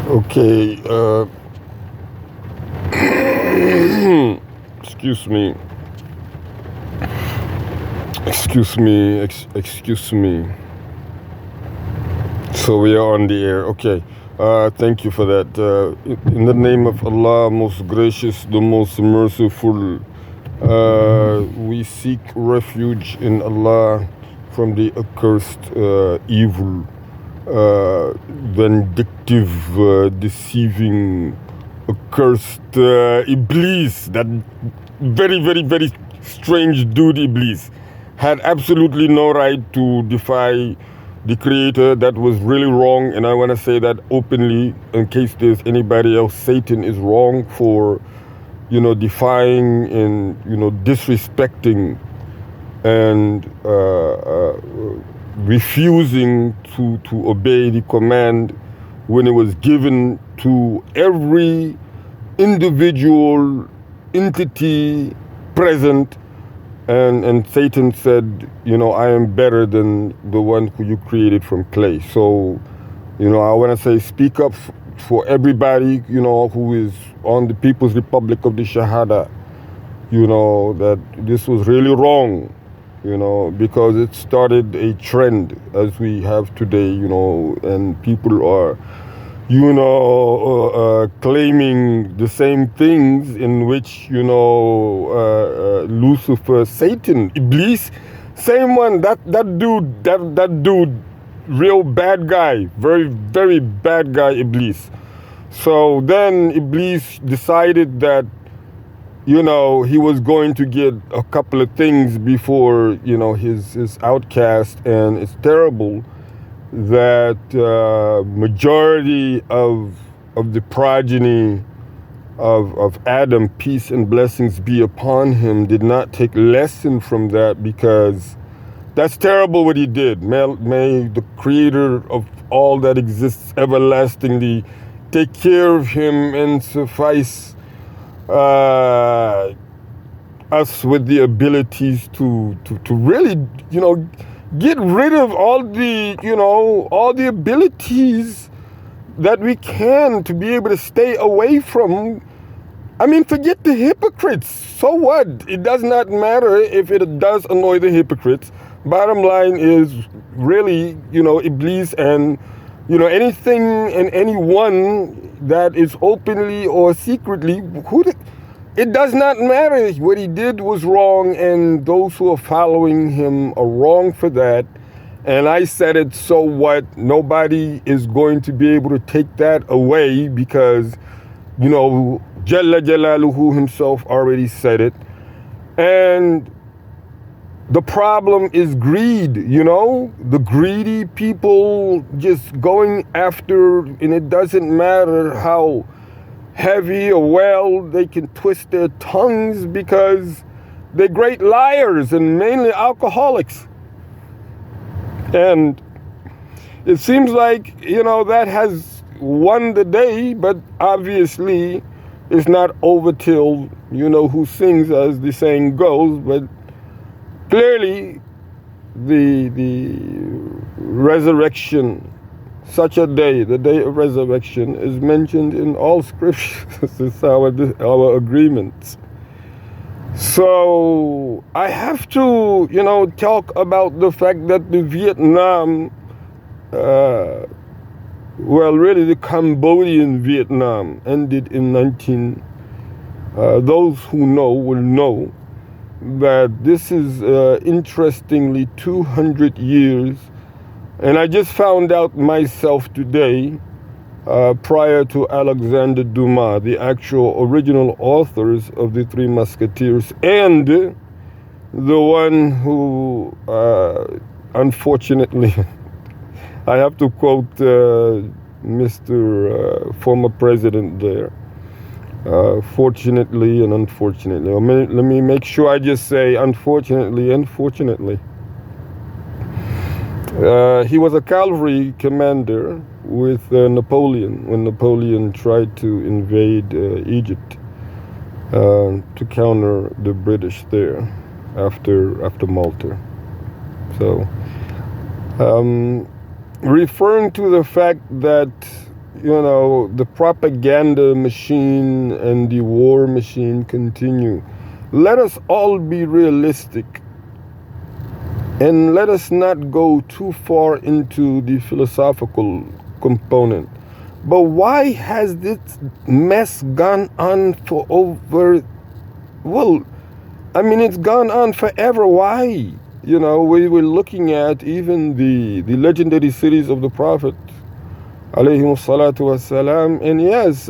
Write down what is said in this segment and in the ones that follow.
Okay, excuse me, excuse me. So we are on the air. Okay, thank you for that. In the name of Allah, most gracious, the most merciful, we seek refuge in Allah from the accursed evil, vindictive, deceiving, accursed Iblis, that very, very, very strange dude Iblis, had absolutely no right to defy the Creator. That was really wrong, and I want to say that openly in case there's anybody else. Satan is wrong for, defying and, disrespecting and refusing to obey the command when it was given to every individual entity present. And Satan said, I am better than the one who you created from clay. So, I want to say, speak up for everybody, who is on the People's Republic of the Shahada, that this was really wrong, because it started a trend as we have today, and people are, claiming the same things in which, Lucifer, Satan, Iblis, same one, that dude, real bad guy, very, very bad guy, Iblis. So then Iblis decided that, he was going to get a couple of things before, his outcast, and it's terrible that majority of the progeny of Adam, peace and blessings be upon him, did not take lesson from that, because that's terrible what he did. May the Creator of all that exists everlastingly take care of him and suffice us with the abilities to really, get rid of all the abilities that we can to be able to stay away from. I mean, forget the hypocrites. So what? It does not matter if it does annoy the hypocrites. Bottom line is really, Iblis and, anything and anyone that is openly or secretly, it does not matter. What he did was wrong, and those who are following him are wrong for that. And I said it, so what? Nobody is going to be able to take that away, because, Jalla Jalaluhu himself already said it. And the problem is greed, the greedy people just going after, and it doesn't matter how heavy or well they can twist their tongues, because they're great liars and mainly alcoholics. And it seems like, that has won the day, but obviously it's not over till, who sings, as the saying goes. But clearly the resurrection, such a day, the day of resurrection, is mentioned in all scriptures. It's our agreements. So I have to, talk about the fact that the Vietnam, really the Cambodian Vietnam ended in those who know will know that this is, interestingly, 200 years. And I just found out myself today, prior to Alexander Dumas, the actual original authors of the Three Musketeers, and the one who, unfortunately, I have to quote Mr. Former President there, fortunately and unfortunately. Let me make sure I just say unfortunately and fortunately. He was a cavalry commander with Napoleon when Napoleon tried to invade Egypt to counter the British there after Malta. So, referring to the fact that, the propaganda machine and the war machine continue. Let us all be realistic, and let us not go too far into the philosophical component. But why has this mess gone on for over, it's gone on forever. Why? We were looking at even the legendary cities of the Prophet, alayhi salatu wassalam, and yes,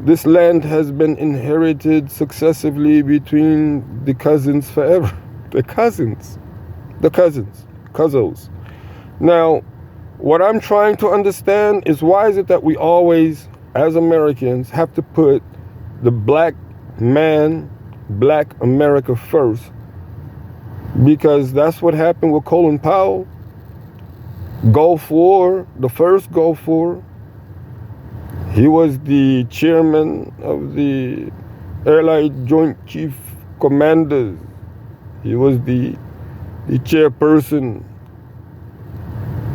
this land has been inherited successively between the cousins forever. The cousins. Now, what I'm trying to understand is, why is it that we always, as Americans, have to put the black man, black America first? Because that's what happened with Colin Powell. Gulf War, the first Gulf War, he was the chairman of the Allied Joint Chief Commanders. He was the chairperson.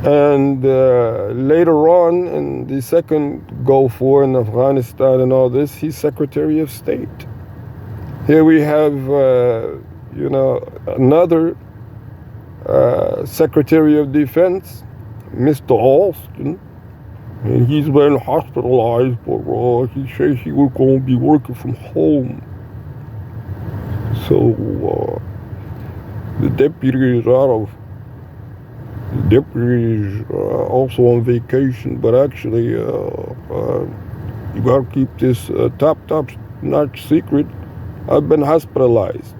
And later on, in the second Gulf War in Afghanistan and all this, he's Secretary of State. Here we have, another Secretary of Defense, Mr. Austin, and he's been hospitalized, but he says he was going to be working from home. So the deputy is also on vacation, but actually you got to keep this top-notch secret. I've been hospitalized.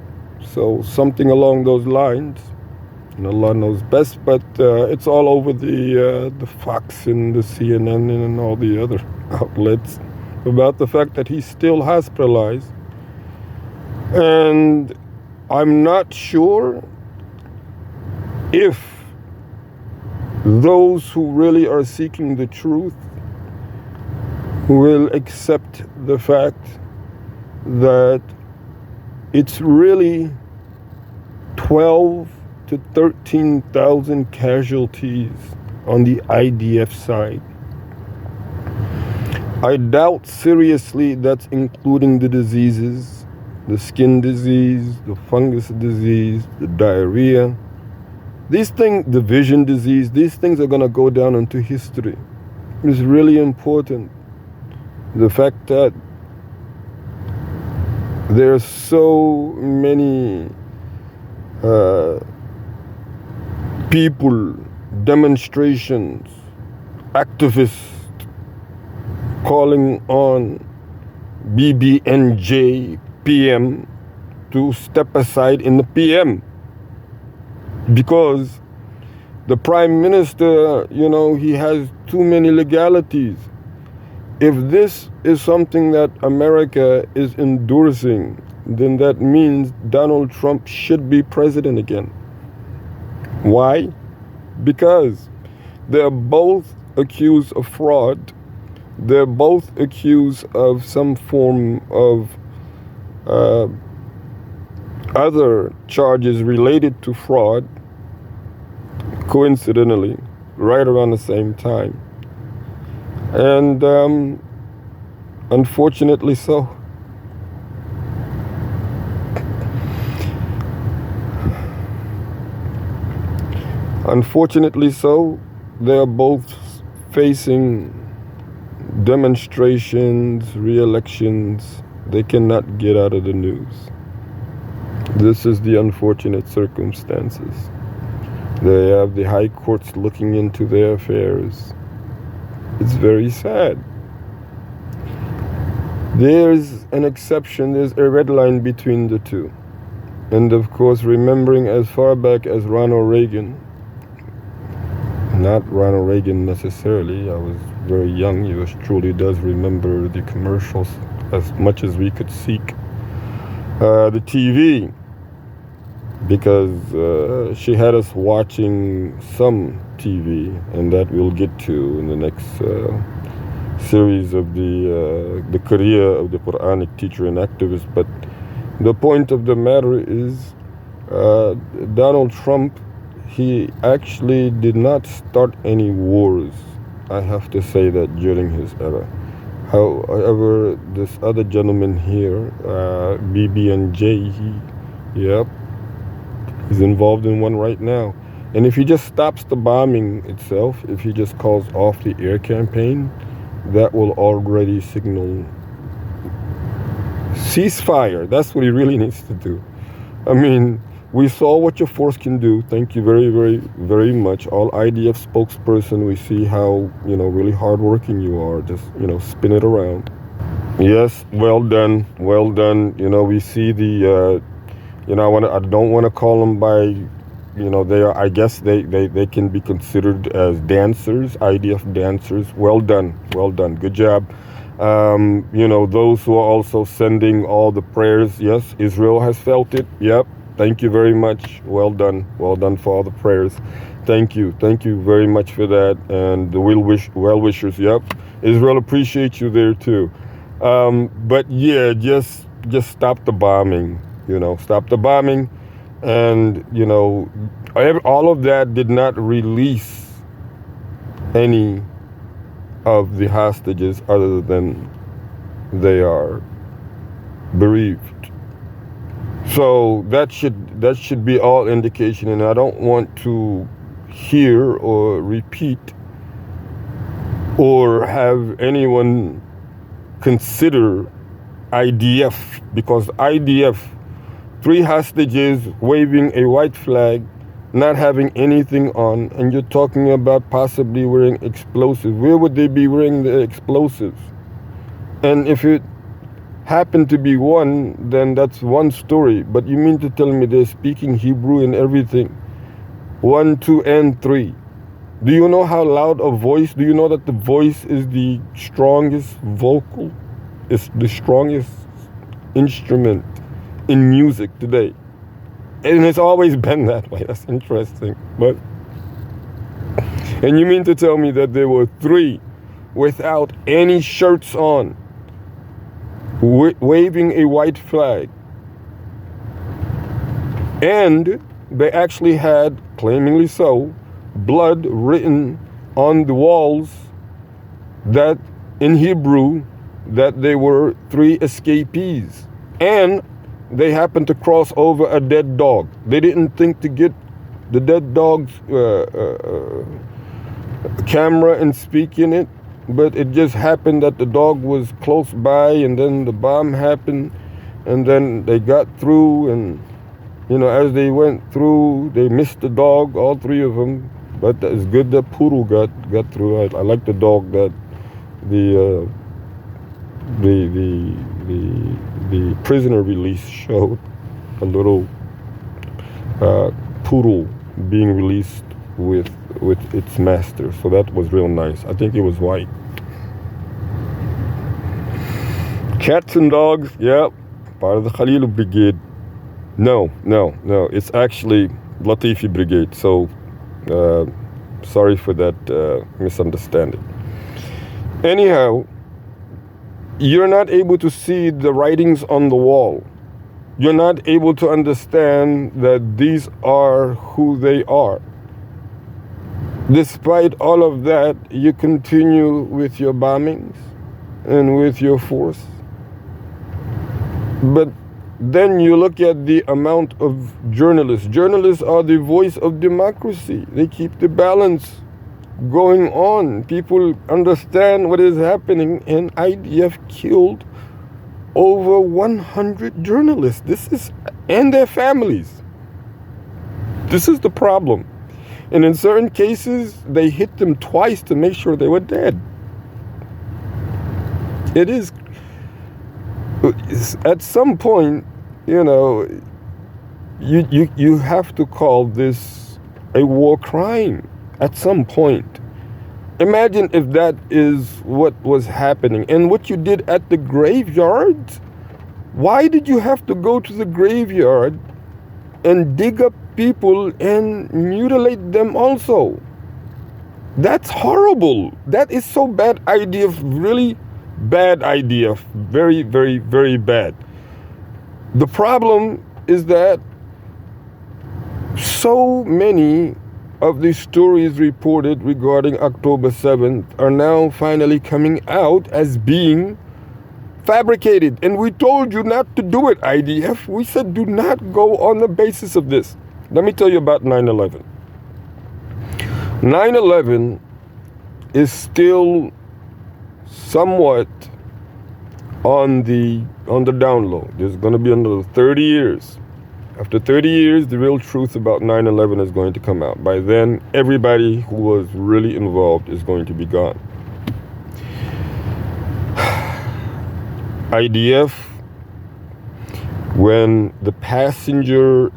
So something along those lines. And Allah knows best, but it's all over the Fox and the CNN and all the other outlets about the fact that he's still hospitalized. And I'm not sure if those who really are seeking the truth will accept the fact that it's really 12 to 13,000 casualties on the IDF side. I doubt seriously that's including the diseases, the skin disease, the fungus disease, the diarrhea. These things, the vision disease, these things are going to go down into history. It's really important. The fact that there are so many people, demonstrations, activists calling on BBNJ PM to step aside in the PM, because the Prime Minister, he has too many legalities. If this is something that America is endorsing, then that means Donald Trump should be president again. Why? Because they're both accused of fraud. They're both accused of some form of other charges related to fraud, coincidentally, right around the same time. And unfortunately so. Unfortunately so, they are both facing demonstrations, re-elections. They cannot get out of the news. This is the unfortunate circumstances. They have the high courts looking into their affairs. It's very sad. There's an exception, there's a red line between the two. And of course, remembering as far back as Ronald Reagan, not Ronald Reagan necessarily, I was very young, yours truly does remember the commercials as much as we could seek. The TV, because she had us watching some TV, and that we'll get to in the next series of the career of the Quranic teacher and activist. But the point of the matter is, Donald Trump, he actually did not start any wars I have to say that during his era. However, this other gentleman here, BB&J, yep, he's involved in one right now. And if he just stops the bombing itself, if he just calls off the air campaign, that will already signal ceasefire. That's what he really needs to do. I mean, we saw what your force can do. Thank you very, very, very much. All IDF spokesperson, we see how, really hardworking you are. Just, spin it around. Yes, well done, well done. We see the, I don't want to call them by, they are, I guess they can be considered as dancers, IDF dancers. Well done, good job. Those who are also sending all the prayers. Yes, Israel has felt it. Yep. Thank you very much. Well done for all the prayers. Thank you very much for that. And the well wishers. Yep, Israel appreciates you there too. But yeah, just stop the bombing. Stop the bombing, and all of that did not release any of the hostages other than they are bereaved. So that should be all indication, and I don't want to hear or repeat or have anyone consider IDF, because IDF, 3 hostages waving a white flag, not having anything on, and you're talking about possibly wearing explosives. Where would they be wearing the explosives? And if it happened to be one, then that's one story. But you mean to tell me they're speaking Hebrew and everything? 1, 2, and 3. Do you know how loud a voice? Do you know that the voice is the strongest vocal? It's the strongest instrument in music today. And it's always been that way. That's interesting. And you mean to tell me that there were 3 without any shirts on, waving a white flag, and they actually had, claimingly so, blood written on the walls that in Hebrew that they were 3 escapees, and they happened to cross over a dead dog. They didn't think to get the dead dog's camera and speak in it, but it just happened that the dog was close by, and then the bomb happened, and then they got through, and as they went through, they missed the dog, all 3 of them. But it's good that Puru got through. I like the dog that the prisoner release showed, a little poodle being released with its master. So that was real nice. I think it was white. Cats and dogs, yeah, part of the Khalil Brigade. No, it's actually Latifi Brigade. So sorry for that misunderstanding. Anyhow, you're not able to see the writings on the wall. You're not able to understand that these are who they are. Despite all of that, you continue with your bombings and with your force. But then you look at the amount of journalists. Journalists are the voice of democracy. They keep the balance going on. People understand what is happening, and IDF killed over 100 journalists. And their families. This is the problem. And in certain cases, they hit them twice to make sure they were dead. It is, at some point, you have to call this a war crime at some point. Imagine if that is what was happening and what you did at the graveyards. Why did you have to go to the graveyard and dig up people and mutilate them also? That's horrible. That is so bad idea, really bad idea. Very, very, very bad. The problem is that so many of the stories reported regarding October 7th are now finally coming out as being fabricated. And we told you not to do it, IDF. We said do not go on the basis of this. Let me tell you about 9/11. 9/11 is still somewhat on the down low. There's going to be another 30 years. After 30 years, the real truth about 9/11 is going to come out. By then, everybody who was really involved is going to be gone. IDF, when the passenger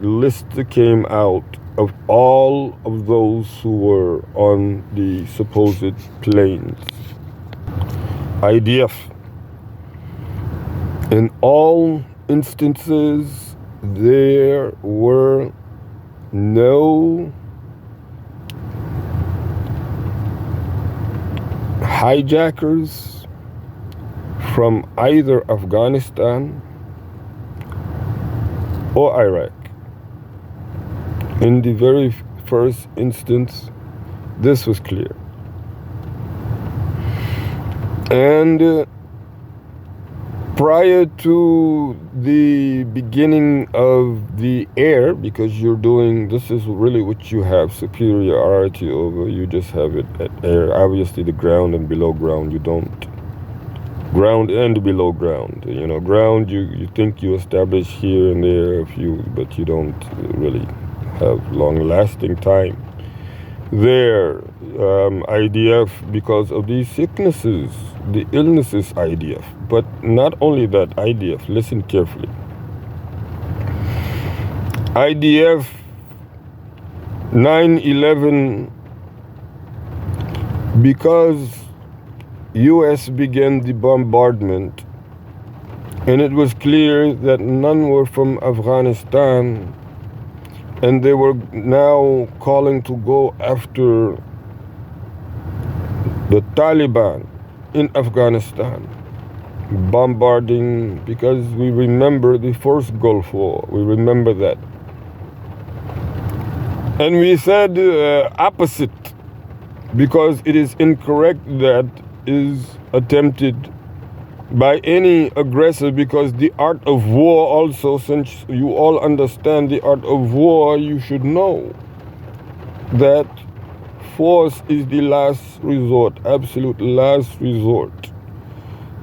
list came out of all of those who were on the supposed planes, IDF, in all instances, there were no hijackers from either Afghanistan or Iraq. In the very first instance, this was clear. And prior to the beginning of the air, because this is really what you have superiority over, you just have it at air. Obviously the ground and below ground, you don't. Ground and below ground. Ground, you think you establish here and there but you don't really have long-lasting time. There, IDF, because of these sicknesses, the illnesses, IDF. But not only that, IDF, listen carefully. IDF 9/11, because US began the bombardment and it was clear that none were from Afghanistan, and they were now calling to go after the Taliban in Afghanistan, bombarding, because we remember the first Gulf War. We remember that. And we said opposite, because it is incorrect that is attempted by any aggressor, because the art of war also, since you all understand the art of war, you should know that force is the last resort, absolute last resort.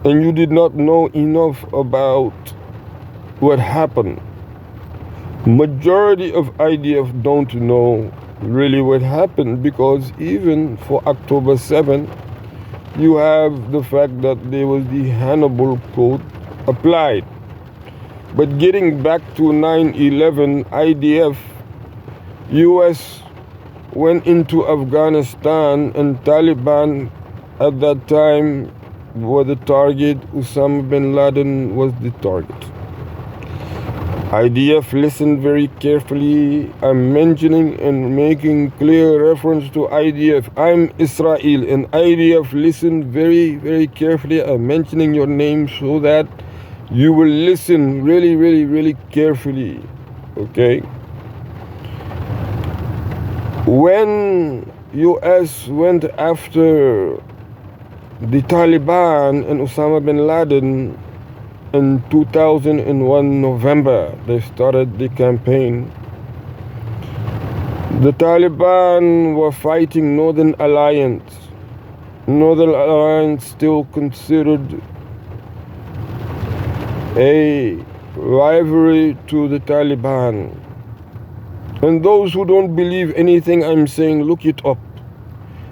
And you did not know enough about what happened. Majority of IDF don't know really what happened, because even for October 7th, you have the fact that there was the Hannibal Code applied. But getting back to 9/11, IDF, US went into Afghanistan, and Taliban at that time were the target. Osama bin Laden was the target. IDF, listen very carefully. I'm mentioning and making clear reference to IDF. I'm Israel, and IDF, listen very, very carefully. I'm mentioning your name so that you will listen really, really, really carefully. Okay? When US went after the Taliban and Osama bin Laden, in 2001 November, they started the campaign. The Taliban were fighting Northern Alliance. Northern Alliance still considered a rivalry to the Taliban. And those who don't believe anything I'm saying, look it up.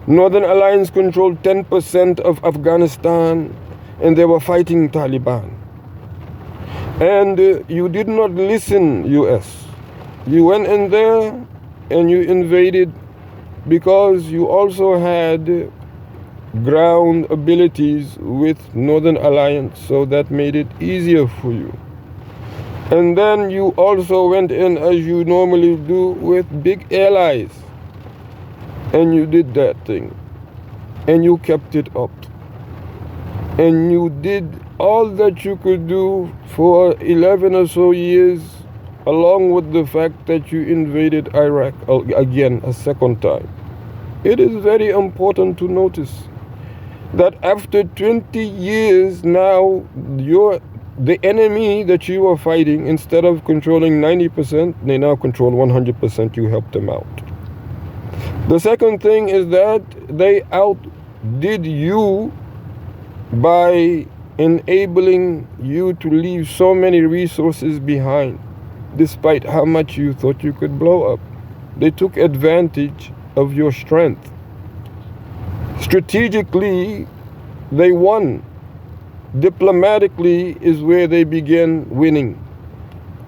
Northern Alliance controlled 10% of Afghanistan, and they were fighting Taliban. And you did not listen, US. You went in there and you invaded because you also had ground abilities with Northern Alliance, so that made it easier for you. And then you also went in, as you normally do, with big allies. And you did that thing. And you kept it up. And you did all that you could do for 11 or so years along with the fact that you invaded Iraq again a second time, it is very important to notice that after 20 years now, the enemy that you are fighting, instead of controlling 90%, they now control 100%. You helped them out. The second thing is that they outdid you by enabling you to leave so many resources behind, despite how much you thought you could blow up. They took advantage of your strength. Strategically, they won. Diplomatically is where they began winning.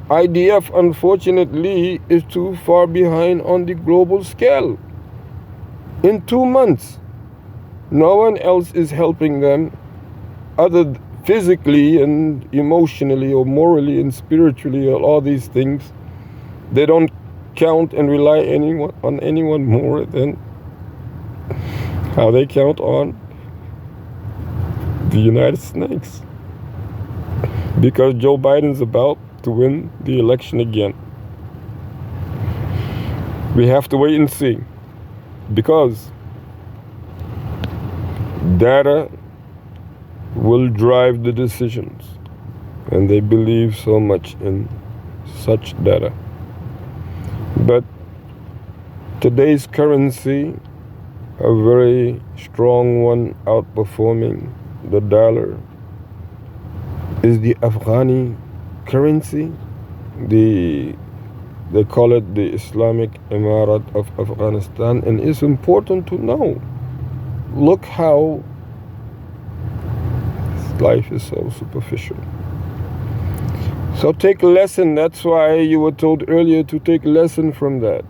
IDF, unfortunately, is too far behind on the global scale. In 2 months, no one else is helping them, other physically and emotionally or morally and spiritually, or all these things. They don't count and rely on anyone more than how they count on the United States. Because Joe Biden's about to win the election again. We have to wait and see. Because data will drive the decisions. And they believe so much in such data. But today's currency, a very strong one outperforming the dollar, is the Afghani currency. They call it the Islamic Emirat of Afghanistan, and it's important to know. Look how life is so superficial. So take a lesson. That's why you were told earlier to take a lesson from that.